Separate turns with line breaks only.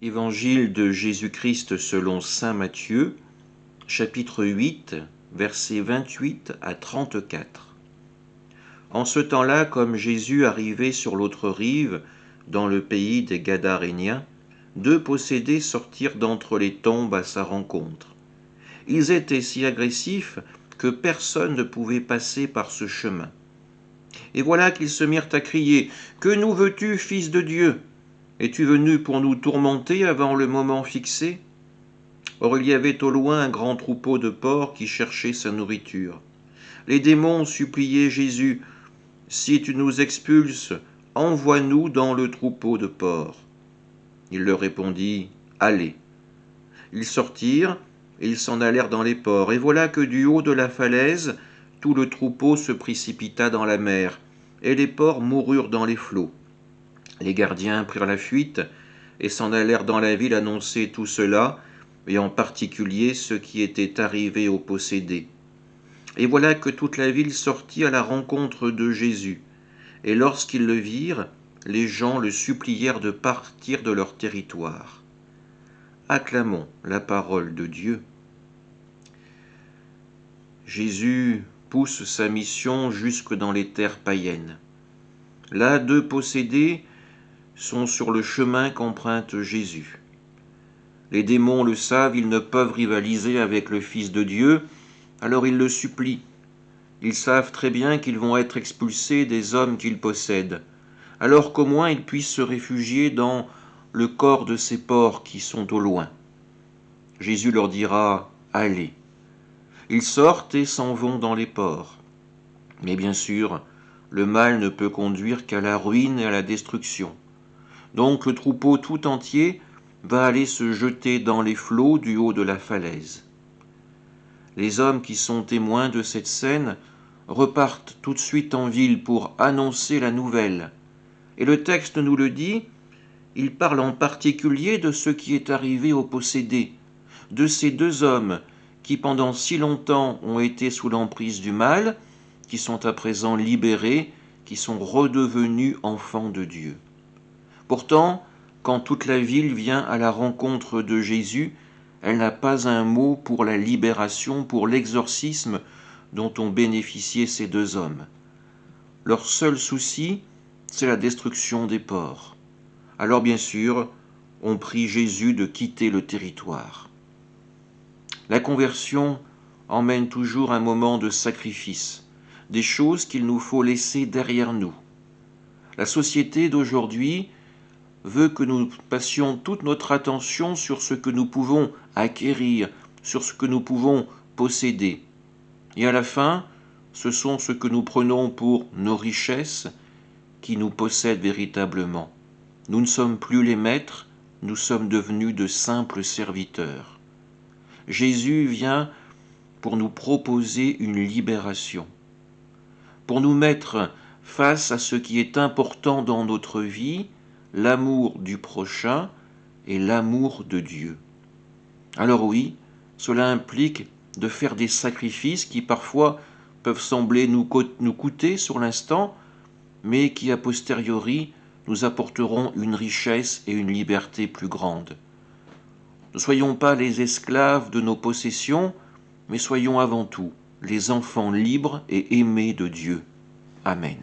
Évangile de Jésus-Christ selon saint Matthieu, chapitre 8, versets 28 à 34. En ce temps-là, comme Jésus arrivait sur l'autre rive, dans le pays des Gadaréniens, deux possédés sortirent d'entre les tombes à sa rencontre. Ils étaient si agressifs que personne ne pouvait passer par ce chemin. Et voilà qu'ils se mirent à crier « Que nous veux-tu, Fils de Dieu ? Es-tu venu pour nous tourmenter avant le moment fixé ?» Or il y avait au loin un grand troupeau de porcs qui cherchait sa nourriture. Les démons suppliaient Jésus « Si tu nous expulses, envoie-nous dans le troupeau de porcs. » Il leur répondit « Allez. » Ils sortirent et ils s'en allèrent dans les porcs. Et voilà que du haut de la falaise, tout le troupeau se précipita dans la mer, et les porcs moururent dans les flots. Les gardiens prirent la fuite et s'en allèrent dans la ville annoncer tout cela, et en particulier ce qui était arrivé aux possédés. Et voilà que toute la ville sortit à la rencontre de Jésus. Et lorsqu'ils le virent, les gens le supplièrent de partir de leur territoire. Acclamons la parole de Dieu. Jésus pousse sa mission jusque dans les terres païennes. Là, deux possédés sont sur le chemin qu'emprunte Jésus. Les démons le savent, ils ne peuvent rivaliser avec le Fils de Dieu, alors ils le supplient. Ils savent très bien qu'ils vont être expulsés des hommes qu'ils possèdent, alors qu'au moins ils puissent se réfugier dans le corps de ces porcs qui sont au loin. Jésus leur dira « Allez ». Ils sortent et s'en vont dans les porcs. Mais bien sûr, le mal ne peut conduire qu'à la ruine et à la destruction. Donc le troupeau tout entier va aller se jeter dans les flots du haut de la falaise. Les hommes qui sont témoins de cette scène repartent tout de suite en ville pour annoncer la nouvelle. Et le texte nous le dit, il parle en particulier de ce qui est arrivé aux possédés, de ces deux hommes qui pendant si longtemps ont été sous l'emprise du mal, qui sont à présent libérés, qui sont redevenus enfants de Dieu. Pourtant, quand toute la ville vient à la rencontre de Jésus, elle n'a pas un mot pour la libération, pour l'exorcisme dont ont bénéficié ces deux hommes. Leur seul souci, c'est la destruction des porcs. Alors bien sûr, on prie Jésus de quitter le territoire. La conversion emmène toujours un moment de sacrifice, des choses qu'il nous faut laisser derrière nous. La société d'aujourd'hui veut que nous passions toute notre attention sur ce que nous pouvons acquérir, sur ce que nous pouvons posséder. Et à la fin, ce sont ce que nous prenons pour nos richesses qui nous possèdent véritablement. Nous ne sommes plus les maîtres, nous sommes devenus de simples serviteurs. Jésus vient pour nous proposer une libération, pour nous mettre face à ce qui est important dans notre vie, l'amour du prochain et l'amour de Dieu. Alors oui, cela implique de faire des sacrifices qui parfois peuvent sembler nous coûter sur l'instant, mais qui a posteriori nous apporteront une richesse et une liberté plus grandes. Ne soyons pas les esclaves de nos possessions, mais soyons avant tout les enfants libres et aimés de Dieu. Amen.